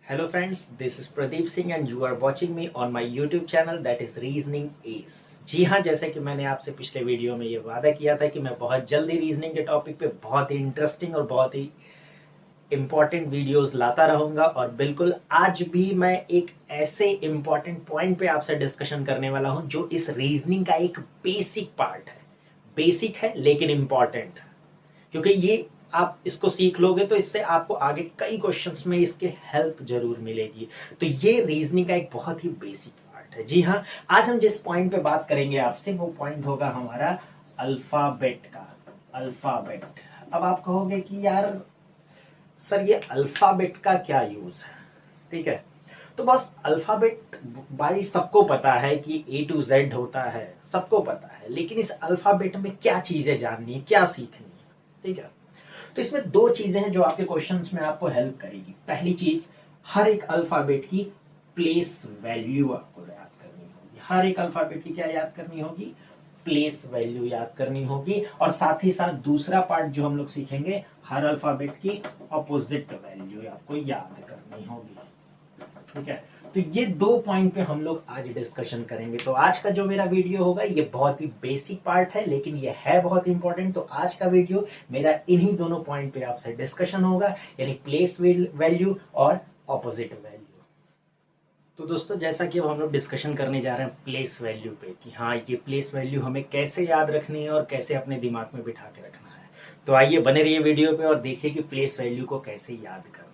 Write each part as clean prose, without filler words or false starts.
Hello friends, this is Pradeep Singh and you are watching me on my YouTube channel that is Reasoning Ace। जी हाँ, जैसे कि मैंने आपसे पिछले video में ये वादा किया था कि मैं बहुत जल्दी रीजनिंग के टॉपिक पे बहुत ही इंटरेस्टिंग और बहुत ही इम्पॉर्टेंट वीडियोस लाता रहूंगा। और बिल्कुल आज भी मैं एक ऐसे इम्पॉर्टेंट पॉइंट पे आपसे डिस्कशन करने वाला हूं जो इस रीजनिंग का एक बेसिक पार्ट है। बेसिक है लेकिन इम्पॉर्टेंट, क्योंकि ये आप इसको सीख लोगे तो इससे आपको आगे कई क्वेश्चंस में इसके हेल्प जरूर मिलेगी। तो ये रीजनिंग का एक बहुत ही बेसिक पार्ट है। जी हाँ, आज हम जिस पॉइंट पे बात करेंगे आपसे वो पॉइंट होगा हमारा अल्फाबेट का। अल्फाबेट। अब आप कहोगे कि यार सर ये अल्फाबेट का क्या यूज है, ठीक है। तो बस अल्फाबेट भाई सबको पता है कि ए टू जेड होता है, सबको पता है, लेकिन इस अल्फाबेट में क्या चीजें जाननी है, क्या सीखनी है, ठीक है। तो इसमें दो चीजें हैं जो आपके क्वेश्चंस में आपको हेल्प करेगी। पहली चीज, हर एक अल्फाबेट की प्लेस वैल्यू आपको याद करनी होगी। हर एक अल्फाबेट की क्या याद करनी होगी? प्लेस वैल्यू याद करनी होगी। और साथ ही साथ दूसरा पार्ट जो हम लोग सीखेंगे, हर अल्फाबेट की ऑपोजिट वैल्यू आपको याद करनी होगी, ठीक है। तो ये दो पॉइंट पे हम लोग आज डिस्कशन करेंगे। तो आज का जो मेरा वीडियो होगा ये बहुत ही बेसिक पार्ट है लेकिन ये है बहुत इंपॉर्टेंट। तो आज का वीडियो मेरा इन्हीं दोनों पॉइंट पे आपसे डिस्कशन होगा, यानी प्लेस वैल्यू और ऑपोजिट वैल्यू। तो दोस्तों, जैसा कि अब हम लोग डिस्कशन करने जा रहे हैं प्लेस वैल्यू पे कि हाँ ये प्लेस वैल्यू हमें कैसे याद रखनी है और कैसे अपने दिमाग में बिठा के रखना है। तो आइए बने रहिए वीडियो पे और देखिए कि प्लेस वैल्यू को कैसे याद करना है।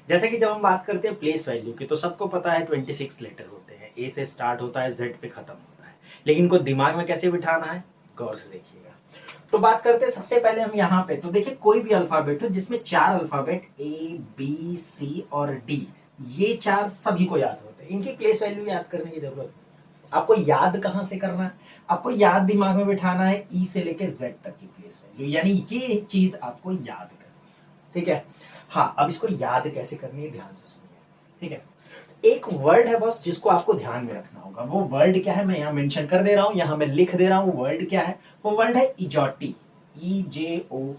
जैसे कि जब हम बात करते हैं प्लेस वैल्यू की तो सबको पता है 26 लेटर होते हैं, ए से स्टार्ट होता है, जेड पे खत्म होता है, लेकिन इनको दिमाग में कैसे बिठाना है, गौर से देखिएगा। तो बात करते हैं सबसे पहले हम यहाँ पे, तो देखिए कोई भी अल्फाबेट हो जिसमें चार अल्फाबेट ए बी सी और डी, ये चार सभी को याद होते हैं, इनकी प्लेस वैल्यू याद करने की जरूरत नहीं है। आपको याद कहां से करना है? आपको याद दिमाग में बिठाना है ई से लेके जेड तक की प्लेस वैल्यू, यानी ये चीज आपको याद करनी है, ठीक है। हाँ, अब इसको याद कैसे करनी है ध्यान से सुनिए, ठीक है। एक वर्ड है बस जिसको आपको ध्यान में रखना होगा। वो वर्ड क्या है मैं यहाँ मेंशन कर दे रहा हूं, यहाँ मैं लिख दे रहा हूं वर्ड क्या है। वो वर्ड है इजोटी, EJOTY।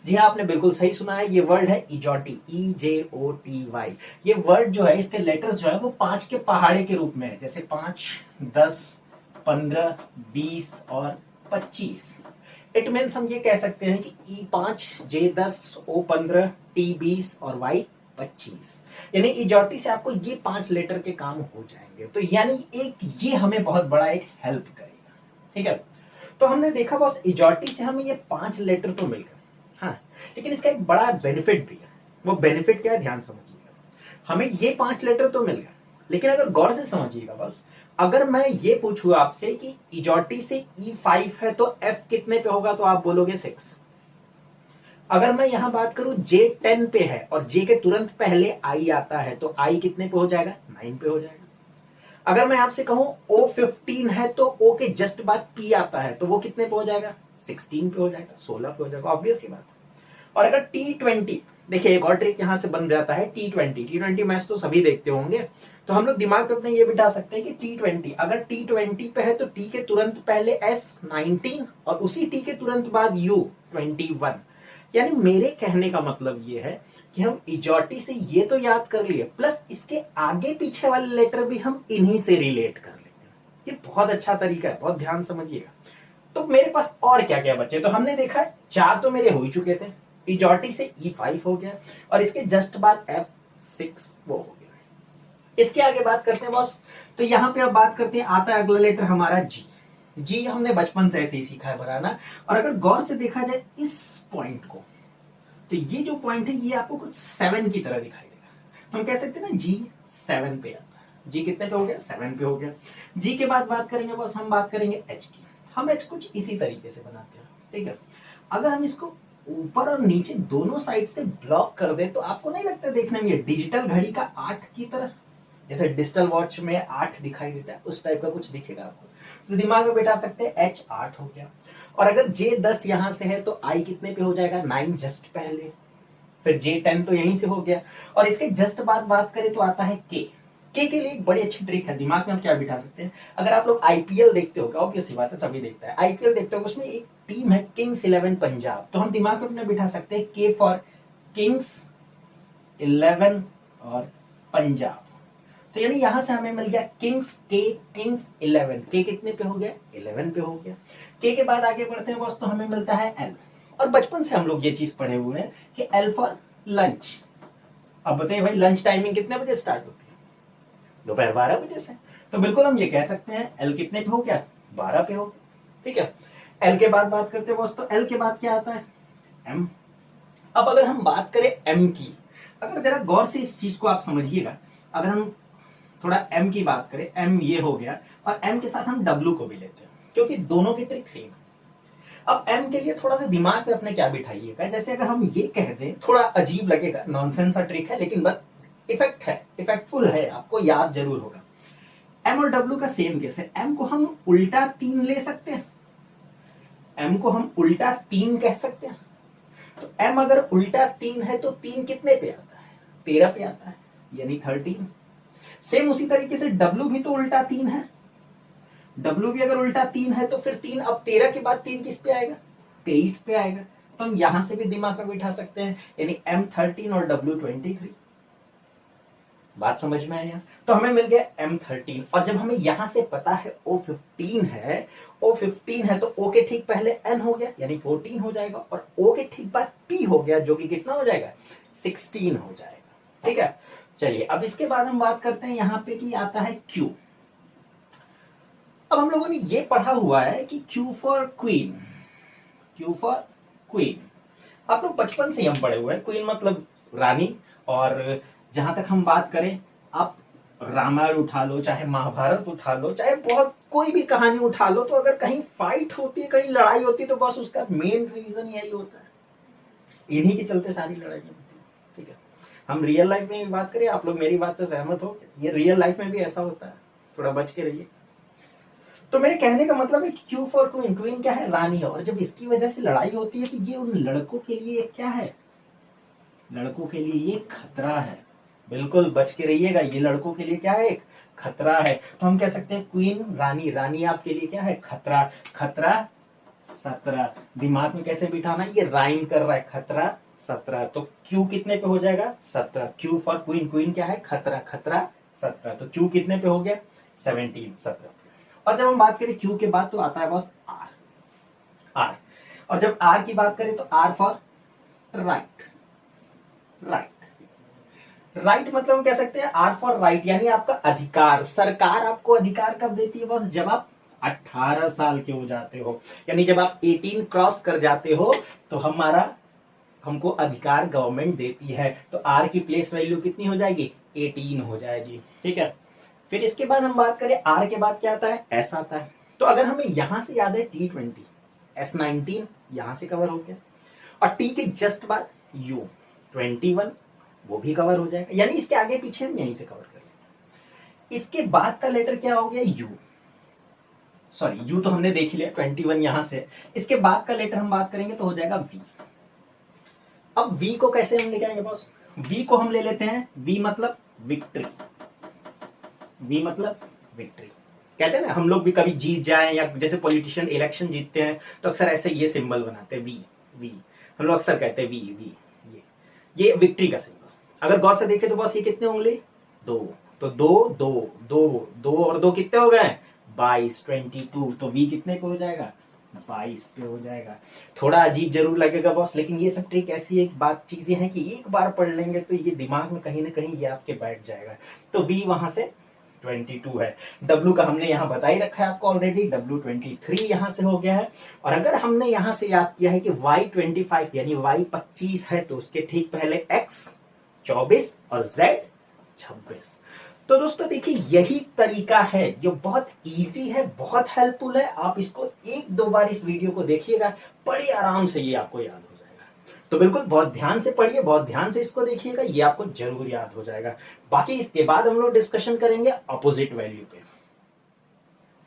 जी हाँ, आपने बिल्कुल सही सुना है, ये वर्ड है इजोटी, EJOTY। ये वर्ड जो है, इसके लेटर्स जो है वो 5 के पहाड़े के रूप में है, जैसे 5, 10, 15, 20 और 25। इट मीन्स हम ये कह सकते हैं कि E5, J10, O15, T20 और Y25। यानी इजोटी से आपको ये 5 लेटर के काम हो जाएंगे। तो यानी एक ये हमें बहुत बड़ा एक हेल्प करेगा, ठीक है। तो हमने देखा बस इजोटी से हमें ये 5 लेटर तो मिल गए, हाँ, लेकिन इसका एक बड़ा बेनिफिट भी है। वो बेनिफिट क्या है ध्यान समझिएगा। हमें ये 5 लेटर तो मिल गए, लेकिन अगर गौर से समझिएगा बस, अगर मैं ये पूछूं आपसे कि इजोटी से E5 है तो F कितने पे होगा, तो आप बोलोगे 6। अगर मैं यहां बात करूं J10 पे है और J के तुरंत पहले I आता है तो I कितने पे हो जाएगा, 9 पे हो जाएगा। अगर मैं आपसे कहूं O15 है तो O के जस्ट बाद P आता है तो वो कितने पे हो जाएगा, 16 पे हो जाएगा, 16 पे हो जाएगा, ऑब्वियस ही बात है। और अगर T20, देखिए एक और ट्रिक यहां से बन जाता है, T20 मैच तो सभी देखते होंगे, तो हम लोग दिमाग पे अपने ये बिठा सकते हैं कि T20, अगर T20 पे है तो T के तुरंत पहले S19 और उसी T के तुरंत बाद U21। यानी मेरे कहने का मतलब ये है कि हम इजोटी से ये तो याद कर लिए, प्लस इसके आगे पीछे वाले लेटर भी हम इन्हीं से रिलेट कर लेंगे। ये बहुत अच्छा तरीका है, बहुत ध्यान समझिएगा। तो मेरे पास और क्या क्या बचे, तो हमने देखा 4 तो मेरे हो ही चुके थे, इजोटी से E5 हो गया और इसके जस्ट बाद F6 वो हो गया। इसके आगे बात करते हैं बॉस, तो यहां पे अब बात करते हैं, आता है अगला लेटर हमारा जी। जी हमने बचपन से ऐसे ही सीखा है बनाना। और अगर गौर से देखा जाए इस पॉइंट को, तो ये जो पॉइंट है ये आपको कुछ 7 की तरह दिखाई देगा। तो हम कह सकते हैं ना जी 7 पे आता है। जी कितने पे हो गया, 7 पे हो गया। जी के बाद बात करेंगे बस, हम बात करेंगे एच की। हम एच कुछ इसी तरीके से बनाते हैं, ठीक है। अगर हम इसको ऊपर और नीचे दोनों साइड से ब्लॉक कर दे तो आपको नहीं लगता देखने में ये डिजिटल घड़ी का 8 की तरह, जैसे डिजिटल वॉच में 8 दिखाई देता है उस टाइप का कुछ दिखेगा आपको। तो दिमाग में बैठा सकते हैं H 8 हो गया। और अगर J10 यहां से है तो I कितने पे हो जाएगा, 9 जस्ट पहले। फिर J10 तो यहीं से हो गया। और इसके जस्ट बाद बात करें तो आता है K। के लिए एक बड़ी अच्छी ट्रिक है, दिमाग में हम क्या बिठा सकते हैं। अगर आप लोग आईपीएल देखते हो, ऑब्वियसली बात है सभी देखता है, आईपीएल देखते हो, उसमें एक टीम है किंग्स 11 पंजाब, तो हम दिमाग में अपने बिठा सकते हैं के फॉर किंग्स 11 और पंजाब। तो यानी यहां से हमें मिल गया किंग्स के, किंग्स 11, के कितने पे हो गया 11 पे हो गया। के बाद आगे बढ़ते हैं बॉस, तो हमें मिलता है एल। और बचपन से हम लोग ये चीज पढ़े हुए हैं कि एल फॉर लंच। अब बताइए भाई लंच टाइमिंग कितने बजे स्टार्ट होती है? दोपहर 12 बजे से। तो बिल्कुल हम ये कह सकते हैं एल कितने पे हो गया 12 पे हो। ठीक है, एल के बाद बात करते हैं बॉस, तो एल के बाद क्या आता है एम। अब अगर हम बात करें एम की, अगर जरा गौर से इस चीज को आप समझिएगा, अगर हम थोड़ा एम की बात करें, एम ये हो गया और एम के साथ हम डब्ल्यू को भी लेते हैं क्योंकि दोनों की ट्रिक सेम है। अब एम के लिए थोड़ा सा दिमाग पे अपने क्या बिठाइएगा, जैसे अगर हम ये कह दें, थोड़ा अजीब लगेगा, नॉनसेंस सा ट्रिक है लेकिन बस इफेक्ट है, इफेक्टफुल है, आपको याद जरूर होगा। एम और डब्ल्यू का सेम केस है। एम को हम उल्टा 3 ले सकते हैं, एम को हम उल्टा 3 कह सकते हैं। तो एम अगर उल्टा 3 है तो 3 कितने पे आता है 13 पे आता है, यानी 13। सेम उसी तरीके से डब्ल्यू भी तो उल्टा 3 है, डब्ल्यू भी अगर उल्टा 3 है तो फिर 3, अब 13 के बाद 3 किस पे आएगा 23 पे आएगा। तो हम यहां से भी दिमाग में बिठा सकते हैं, यानी एम 13 और डब्ल्यू 23। बात समझ में आया? तो हमें मिल गया एम 13। और जब हमें यहां से पता है ओ 15 है, ओ 15 है तो ओ के ठीक पहले एन हो गया यानी 14 हो जाएगा, और ओ के ठीक बाद पी हो गया जो कि कितना हो जाएगा 16 हो जाएगा। ठीक है, चलिए अब इसके बाद हम बात करते हैं यहां पे कि आता है क्यू। अब हम लोगों ने ये पढ़ा हुआ है कि Q for queen, Q for queen. आप लोग बचपन से ही हम पढ़े हुए हैं, क्वीन मतलब रानी। और जहां तक हम बात करें, आप रामायण उठा लो, चाहे महाभारत उठा लो, चाहे बहुत कोई भी कहानी उठा लो, तो अगर कहीं फाइट होती है, कहीं लड़ाई होती है, तो बस उसका मेन रीजन यही होता है, इन्हीं के चलते सारी लड़ाई होती है। ठीक है, हम रियल लाइफ में भी बात करें, आप लोग मेरी बात से सहमत हो, ये रियल लाइफ में भी ऐसा होता है, थोड़ा बच के रहिए। तो मेरे कहने का मतलब है क्यू फॉर क्वीन, क्वीन क्या है रानी है, और जब इसकी वजह से लड़ाई होती है तो ये उन लड़कों के लिए क्या है, लड़कों के लिए ये खतरा है। बिल्कुल बच के रहिएगा, ये लड़कों के लिए क्या है एक खतरा है। तो हम कह सकते हैं क्वीन रानी, रानी आपके लिए क्या है खतरा, खतरा 17। दिमाग में कैसे बिठाना, ये राइम कर रहा है, खतरा 17। तो क्यू कितने पे हो जाएगा 17। क्यू फॉर क्वीन, क्वीन क्या है खतरा, खतरा 17। तो क्यू कितने पे हो गया 17, 17। और जब हम बात करें क्यू के बाद तो आता है बस आर, आर। और जब आर की बात करें तो R for right, right, right मतलब हम कह सकते हैं आर फॉर राइट, यानी आपका अधिकार। सरकार आपको अधिकार कब देती है बस, जब आप 18 साल के हो जाते हो, यानी जब आप 18 क्रॉस कर जाते हो तो हमको अधिकार गवर्नमेंट देती है। तो आर की प्लेस वैल्यू कितनी हो जाएगी 18 हो जाएगी। ठीक है, फिर इसके बाद हम बात करें आर के बाद क्या आता है एस आता है। तो अगर हमें यहां से याद है T20, S19 यहां से कवर हो गया, और टी के जस्ट बाद U21 वो भी कवर हो जाएगा, यानी इसके आगे पीछे हम यहीं से कवर करेंगे। इसके बाद का लेटर क्या हो गया यू, सॉरी यू तो हमने देख लिया 21 यहां से। इसके बाद का लेटर हम बात करेंगे तो हो जाएगा वी। अब वी को कैसे हम लेके आएंगे बॉस, वी को हम ले लेते हैं, वी मतलब विक्ट्री, वी मतलब विक्ट्री। कहते हैं ना हम लोग भी कभी जीत जाए, या जैसे पॉलिटिशियन इलेक्शन जीतते हैं तो अक्सर ऐसे ये सिंबल बनाते हैं वी, वी हम लोग अक्सर कहते हैं वी वी, ये विक्ट्री का सिंबल। अगर गौर से देखें तो बस ये कितने उंगली 2, तो 2 2 2 2 और 2 कितने हो गए 22, 22। तो वी कितने पे हो जाएगा 22 पे हो जाएगा। थोड़ा अजीब जरूर लगेगा बॉस, लेकिन ये सब ट्रिक ऐसी एक बात चीजें हैं कि एक बार पढ़ लेंगे तो ये दिमाग में कहीं ना कहीं ये आपके बैठ जाएगा। तो वी वहां से 22 है। डब्ल्यू का हमने यहाँ बता ही रखा है आपको ऑलरेडी, डब्ल्यू 23 यहां से हो गया है। और अगर हमने यहां से याद किया है कि वाई 25 यानी वाई 25 है, तो उसके ठीक पहले एक्स 24 और जेड 26। तो दोस्तों देखिए यही तरीका है जो बहुत इजी है, बहुत हेल्पफुल है। आप इसको 1-2 बार इस वीडियो को देखिएगा, बड़े आराम से ये आपको याद हो जाएगा। तो बिल्कुल बहुत ध्यान से पढ़िए, बहुत ध्यान से इसको देखिएगा, ये आपको जरूर याद हो जाएगा। बाकी इसके बाद हम लोग डिस्कशन करेंगे अपोजिट वैल्यू पे।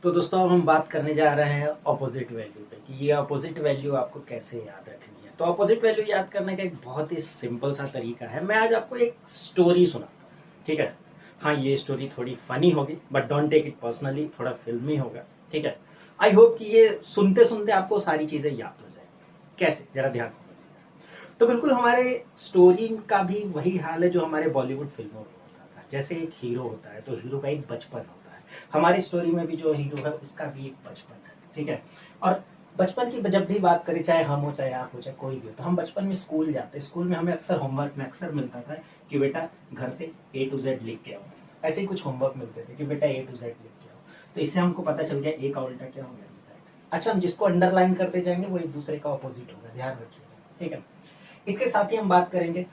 तो दोस्तों अब हम बात करने जा रहे हैं अपोजिट वैल्यू पे कि ये अपोजिट वैल्यू आपको कैसे याद रखनी है। तो अपोजिट वैल्यू याद करने का एक बहुत ही सिंपल सा तरीका है। मैं आज आपको एक स्टोरी सुनाता हूँ, ठीक है। हाँ ये स्टोरी थोड़ी फनी होगी, but don't take it personally, थोड़ा फिल्मी होगा, ठीक है। आई होप कि ये सुनते सुनते आपको सारी चीजें याद हो जाएगी। कैसे, जरा ध्यान से। तो बिल्कुल हमारे स्टोरी का भी वही हाल है जो हमारे बॉलीवुड फिल्मों में होता था। जैसे एक हीरो होता है तो हीरो का एक बचपन होता है, हमारी स्टोरी में भी जो हीरो है उसका भी एक बचपन है, ठीक है। और बचपन की जब भी बात करें, चाहे हम हो चाहे आप हो चाहे कोई भी हो, तो हम बचपन में स्कूल जाते, स्कूल में हमें अक्सर होमवर्क में अक्सर मिलता था कि बेटा घर से A to Z लिख के आओ। ऐसे ही कुछ होमवर्क मिलते थे कि बेटा A to Z लिख के आओ। तो इससे हमको पता चल गया A का उल्टा क्या हो गया, Z। अच्छा, हम जिसको अंडरलाइन करते जाएंगे वो एक दूसरे का ऑपोजिट होगा, ध्यान रखिएगा, ठीक है। इसके साथ ही हम बात करेंगे,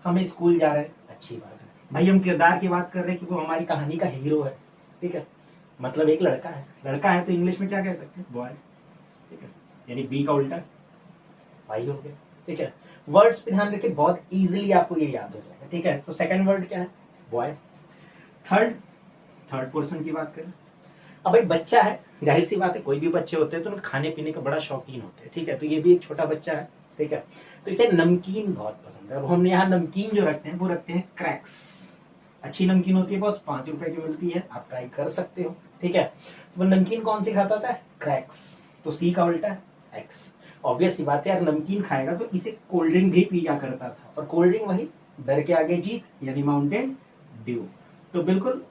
हमें स्कूल जा रहे हैं, अच्छी बात है भाई, हम किरदार की बात कर रहे हैं कि वो हमारी कहानी का हीरो है, ठीक है। मतलब एक लड़का है, लड़का है तो इंग्लिश में क्या कह सकते हैं, बॉय, ठीक है। यानी बी का उल्टा भाई हो गया, ठीक है। वर्ड्स पे ध्यान रखिए, बहुत इजीली आपको ये याद हो जाएगा, ठीक है। तो सेकंड वर्ड क्या है, बॉय। थर्ड थर्ड पर्सन की बात करें, अब भाई बच्चा है, जाहिर सी बात है कोई भी बच्चे होते हैं तो खाने पीने का बड़ा शौकीन होते हैं, ठीक है। तो ये भी एक छोटा बच्चा है, ठीक है। तो इसे नमकीन बहुत पसंद है। अब हमने यहाँ नमकीन जो रखते हैं वो रखते हैं क्रैक्स। अच्छी नमकीन होती है बॉस, 5 रुपए की मिलती है, आप ट्राई कर सकते हो, ठीक है। तो नमकीन कौन सी खाता था, क्रैक्स। तो सी का उल्टा एक्स। ऑब्वियस सी बात है यार, नमकीन खाएगा तो इसे कोल्ड ड्रिंक भी पिया करता था, और कोल्ड ड्रिंक वही डर के आगे जीत, यानी माउंटेन ड्यू। तो बिल्कुल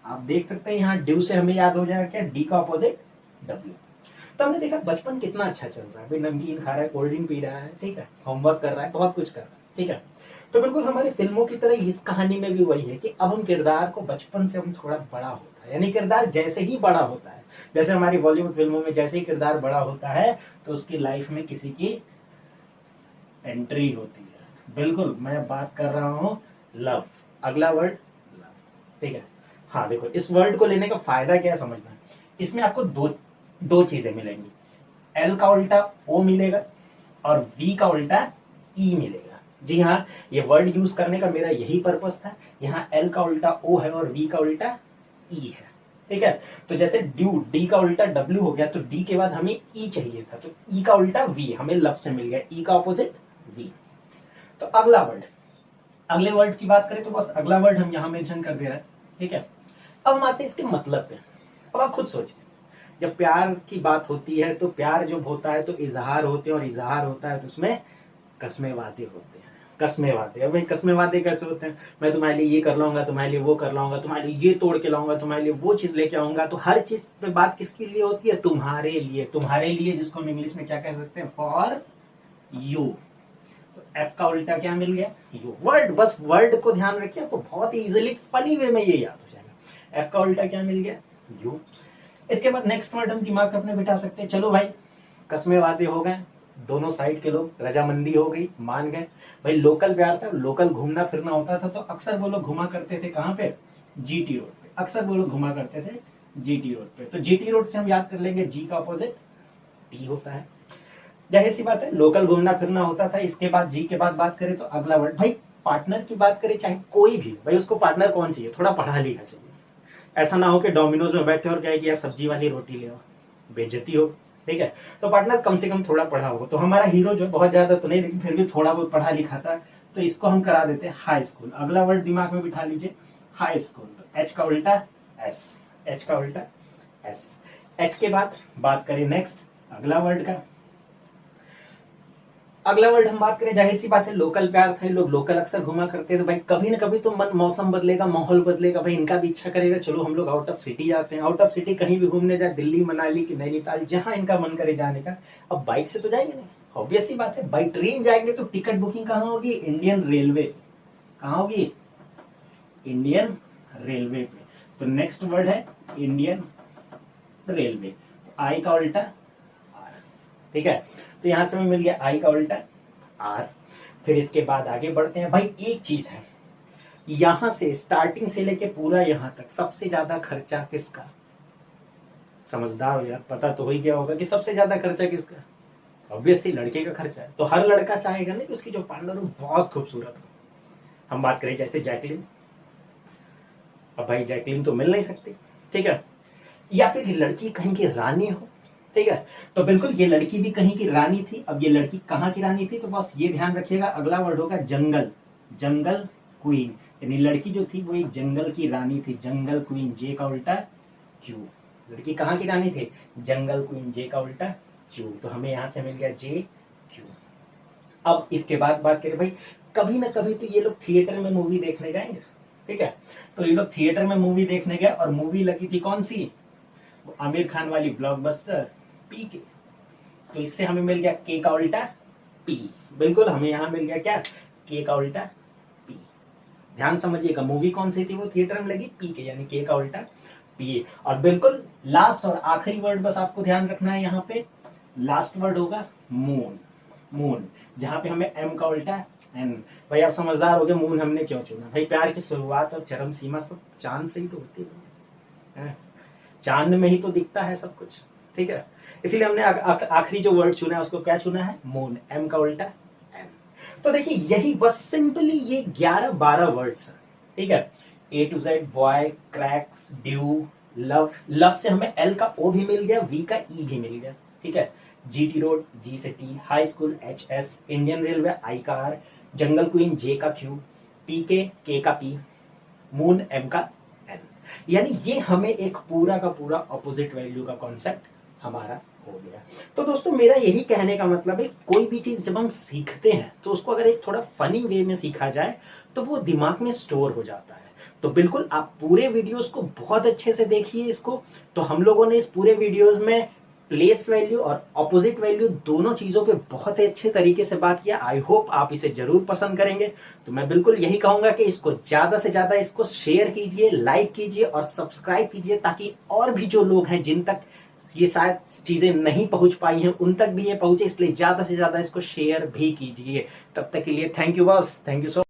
आप देख सकते हैं यहाँ ड्यू से हमें याद हो जाएगा क्या, डी का ऑपोजिट डब्ल्यू। तो हमने देखा बचपन कितना अच्छा चल रहा है भाई, नमकीन खा रहा है, कोल्ड ड्रिंक पी रहा है, ठीक है, होमवर्क कर रहा है, बहुत कुछ कर रहा है, ठीक है। तो बिल्कुल हमारी फिल्मों की तरह इस कहानी में भी वही है कि अब हम किरदार को बचपन से हम थोड़ा बड़ा होता है, यानी किरदार जैसे ही बड़ा होता है, जैसे हमारी बॉलीवुड फिल्मों में जैसे ही किरदार बड़ा होता है तो उसकी लाइफ में किसी की एंट्री होती है। बिल्कुल मैं बात कर रहा हूं लव, अगला वर्ड लव, ठीक है। हाँ देखो, इस वर्ड को लेने का फायदा क्या है समझना है, इसमें आपको दो चीजें मिलेंगी, एल का उल्टा ओ मिलेगा और वी का उल्टा ई मिलेगा। जी हाँ, ये वर्ड यूज करने का मेरा यही पर्पस था। यहाँ एल का उल्टा ओ है और वी का उल्टा ई है, ठीक है। तो जैसे ड्यू, डी का उल्टा डब्ल्यू हो गया, तो डी के बाद हमें ई चाहिए था, तो ई का उल्टा वी, हमें लव से मिल गया, ई का ऑपोजिट वी। तो अगला वर्ड, अगले वर्ड की बात करें तो बस अगला वर्ड हम यहाँ मेंशन कर दे रहे हैं, ठीक है। अब हम आते हैं इसके मतलब पे। अब आप खुद सोचिए, जब प्यार की बात होती है तो प्यार जब होता है तो इजहार होते हैं, और इजहार होता है तो उसमें कस्में वादे होते हैं। कस्में वादे, अब भाई कस्में वादे कैसे होते हैं, मैं तुम्हारे लिए ये कर लाऊंगा, तुम्हारे लिए वो कर लाऊंगा, तुम्हारे लिए ये तोड़ के लाऊंगा, तुम्हारे लिए वो चीज लेके आऊंगा। तो हर चीज पे बात किसके लिए होती है, तुम्हारे लिए, तुम्हारे लिए, जिसको हम इंग्लिश में क्या कह सकते हैं, फॉर यू। तो एफ का उल्टा क्या मिल गया, यू। वर्ड, बस वर्ड को ध्यान रखिए, आपको बहुत इजीली फनी वे में ये याद हो जाएगा। एफ का उल्टा क्या मिल गया, यू। इसके बाद नेक्स्ट वर्ड हम दिमाग में अपने बिठा सकते हैं, चलो भाई कस्में वादे हो गए, दोनों साइड के लोग, रजामंदी हो गई, मान गए भाई। लोकल प्यार था, लोकल घूमना फिरना होता था, तो अक्सर वो लोग घुमा करते थे कहाँ पे, जीटी रोड पे। अक्सर वो लोग घुमा करते थे जीटी रोड पे। तो जीटी रोड से हम याद कर लेंगे, जी का अपोजिट टी होता है। जाहिर सी बात है लोकल घूमना फिरना होता था। इसके बाद जी के बाद बात करें तो अगला वर्ड, भाई पार्टनर की बात करें, चाहे कोई भी, भाई उसको पार्टनर कौन चाहिए, थोड़ा पढ़ा लिखा चाहिए। ऐसा ना हो कि डोमिनोज में बैठे और कहे कि यार सब्जी वाली रोटी ले आओ, बेइज्जती हो, ठीक है। तो पार्टनर कम से कम थोड़ा पढ़ा हो। तो हमारा हीरो जो बहुत ज्यादा तो नहीं, लेकिन फिर भी थोड़ा बहुत पढ़ा लिखा था, तो इसको हम करा देते हैं हाई स्कूल। अगला वर्ड दिमाग में बिठा लीजिए, हाई स्कूल। तो एच का उल्टा एस, एच का उल्टा एस। एच के बाद बात करें नेक्स्ट अगला वर्ड का, अगला वर्ड हम बात करें, जाहिर सी बात है लोकल प्यार था, लोग लोकल अक्सर घुमा करते हैं। तो भाई कभी ना कभी तो मन, मौसम बदलेगा, माहौल बदलेगा, भाई इनका भी इच्छा करेगा चलो हम लोग आउट ऑफ सिटी जाते हैं। आउट ऑफ सिटी कहीं भी घूमने जाए, दिल्ली मनाली की नैनीताल, जहां इनका मन करे जाने का। अब बाइक से तो जाएंगे नहीं, ऑब्वियस सी बात है। बाई ट्रेन जाएंगे तो टिकट बुकिंग कहाँ होगी, इंडियन रेलवे। कहाँ होगी, इंडियन रेलवे पे। तो नेक्स्ट वर्ड है इंडियन रेलवे। आई का उल्टा आर, ठीक है। तो यहां से हमें मिल गया आई का उल्टा आर। फिर इसके बाद आगे बढ़ते हैं। भाई एक चीज है, यहां से स्टार्टिंग से लेके पूरा यहां तक सबसे ज्यादा खर्चा किसका, समझदार हो यार, पता तो ही क्या होगा कि सबसे ज्यादा खर्चा किसका, ऑब्वियसली लड़के का खर्चा है। तो हर लड़का चाहेगा ना कि उसकी जो पार्टनर हो बहुत खूबसूरत हो। हम बात करें जैसे जैकलिन, अब भाई जैकलिन तो मिल नहीं सकती, ठीक है। या फिर ये लड़की कहीं की रानी हो, ठीक है। तो बिल्कुल ये लड़की भी कहीं की रानी थी। अब ये लड़की कहाँ की रानी थी, तो बस ये ध्यान रखिएगा, अगला वर्ड होगा जंगल, जंगल क्वीन। यानी लड़की जो थी वो एक जंगल की रानी थी, जंगल क्वीन, जे का उल्टा क्यू। लड़की कहाँ की रानी थी, जंगल क्वीन, जे का उल्टा क्यू। तो हमें यहां से मिल गया जे क्यू। अब इसके बाद बात करें भाई, कभी ना कभी तो ये लोग थिएटर में मूवी देखने जाएंगे, ठीक है। तो ये लोग थिएटर में मूवी देखने गए और मूवी लगी थी कौन सी, आमिर खान वाली ब्लॉकबस्टर पीके। तो इससे हमें मिल गया के का उल्टा पी, बिल्कुल हमें यहां मिल गया क्या, के का उल्टा पी। ध्यान समझिएगा, मूवी कौन सी थी, वो थिएटर में लगी पी के, यानी के का उल्टा पी। और बिल्कुल लास्ट और आखिरी वर्ड बस आपको ध्यान रखना है, यहाँ पे लास्ट वर्ड होगा मून। मून, जहां पे हमें एम का उल्टा एन। भाई आप समझदार हो गए, मून हमने क्यों चुना, भाई प्यार की शुरुआत और चरम सीमा सब चांद से ही तो होती है, चांद में ही तो दिखता है सब कुछ, ठीक है। इसीलिए हमने आखिरी जो वर्ड चुना है उसको क्या चुना है, मून, एम का उल्टा एन। तो देखिए यही बस सिंपली ये 11-12 वर्ड्स हैं, ठीक है। A to Z, boy, cracks, due, love. Love से हमें एल का ओ भी मिल गया, वी का ई भी मिल गया, ठीक है। जीटी रोड, जी से T, high school, H S, Indian railway, I का आर, जंगल क्वीन, जे का क्यू, पी के का पी, मून, एम का एन। यानी ये हमें एक पूरा का पूरा ऑपोजिट वैल्यू का कॉन्सेप्ट हमारा हो गया। तो दोस्तों मेरा यही कहने का मतलब है, कोई भी चीज जब हम सीखते हैं तो उसको अगर एक थोड़ा फनी वे में सीखा जाए तो वो दिमाग में स्टोर हो जाता है। तो बिल्कुल आप पूरे वीडियोस को बहुत अच्छे से देखिए इसको। तो हम लोगों ने इस पूरे वीडियोस में प्लेस वैल्यू और ऑपोजिट वैल्यू दोनों चीजों पे बहुत ही अच्छे तरीके से बात किया। आई होप आप इसे जरूर पसंद करेंगे। तो मैं बिल्कुल यही कहूंगा कि इसको ज्यादा से ज्यादा इसको शेयर कीजिए, लाइक कीजिए और सब्सक्राइब कीजिए, ताकि और भी जो लोग हैं जिन तक ये शायद चीजें नहीं पहुंच पाई हैं उन तक भी ये पहुंचे। इसलिए ज्यादा से ज्यादा इसको शेयर भी कीजिए। तब तक के लिए thank you boss, thank you so